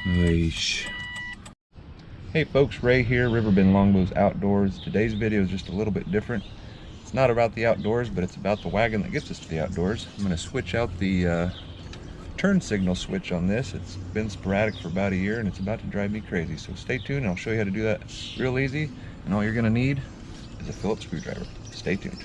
Hey folks, Ray here, Riverbend Longbows Outdoors. Today's video is just a little bit different. It's not about the outdoors, but it's about the wagon that gets us to the outdoors. I'm going to switch out the turn signal switch on this. It's been sporadic for about a year and it's about to drive me crazy. So stay tuned and I'll show you how to do that real easy. And all you're going to need is a Phillips screwdriver. Stay tuned.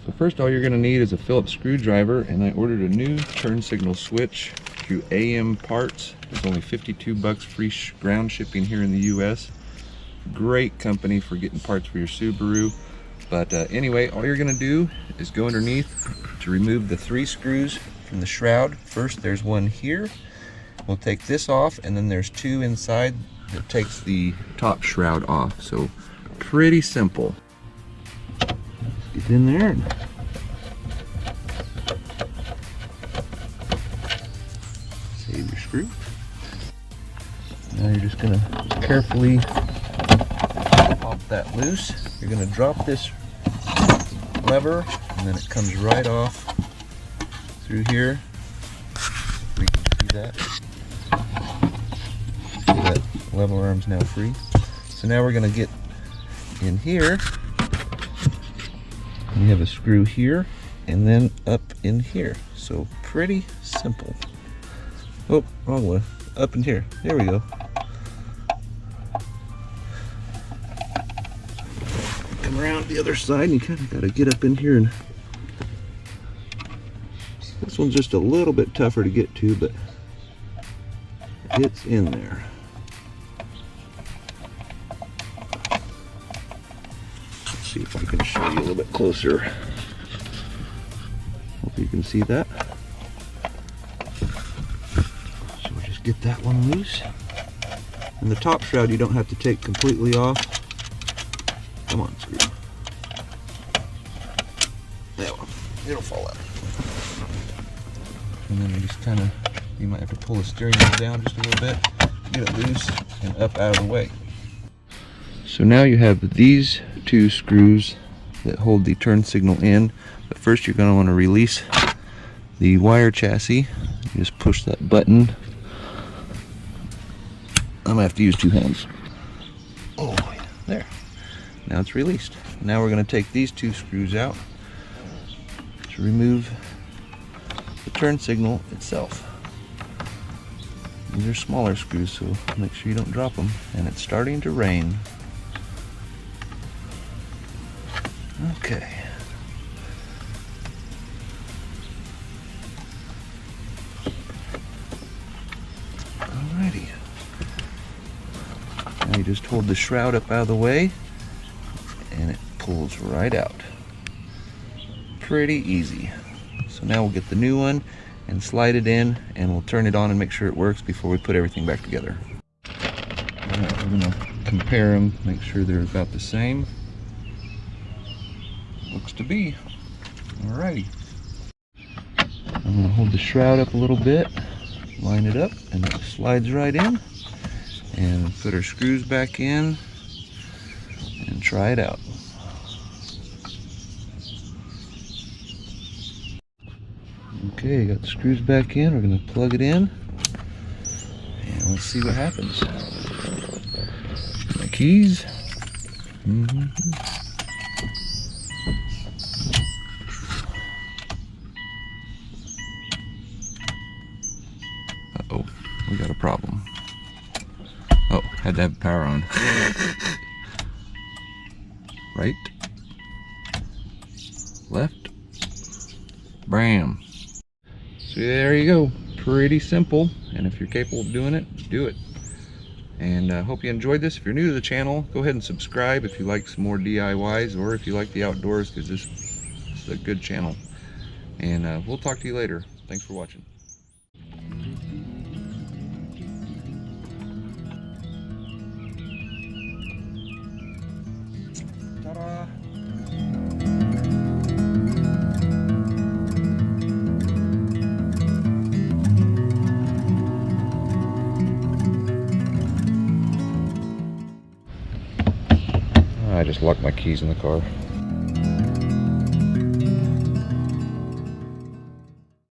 So first, all you're going to need is a Phillips screwdriver, and I ordered a new turn signal switch through AM Parts. It's only 52 bucks free ground shipping here in the US. Great company for getting parts for your Subaru. But anyway, all you're going to do is go underneath to remove the 3 screws from the shroud. First, there's one here. We'll take this off, and then there's 2 inside that takes the top shroud off. So pretty simple. Get in there and save your screw. Now you're just going to carefully pop that loose. You're going to drop this lever and then it comes right off through here. You can see that. See that lever arm's now free. So now we're going to get in here. We have a screw here and then up in here. So pretty simple. Oh, wrong one. Up in here. There we go. Come around the other side and you kind of got to get up in here, and this one's just a little bit tougher to get to, but it's in there. See if I can show you a little bit closer. Hope you can see that. So we'll just get that one loose. And the top shroud you don't have to take completely off. Come on, screw. That one. It'll fall out. And then you just kind of, you might have to pull the steering wheel down just a little bit, get it loose and up out of the way. So now you have these 2 screws that hold the turn signal in, but first you're going to want to release the wire chassis. You just push that button. I'm going to have to use 2 hands. Oh, there. Now it's released. Now we're going to take these 2 screws out to remove the turn signal itself. These are smaller screws, so make sure you don't drop them. And it's starting to rain. Okay. Alrighty. Now you just hold the shroud up out of the way and it pulls right out. Pretty easy. So now we'll get the new one and slide it in, and we'll turn it on and make sure it works before we put everything back together. Alright, we're going to compare them, make sure they're about the same. Looks to be. Alrighty. I'm going to hold the shroud up a little bit, line it up, and it slides right in. And put our screws back in and try it out. Okay, got the screws back in. We're going to plug it in and let's see what happens. My keys. Uh-oh, we got a problem. Oh, had to have power on. Right, left, bam. So there you go, pretty simple, and if you're capable of doing it, do it. And I hope you enjoyed this. If you're new to the channel, go ahead and subscribe if you like some more DIYs, or if you like the outdoors, because this is a good channel. And we'll talk to you later. Thanks for watching. Ta-da! I just locked my keys in the car.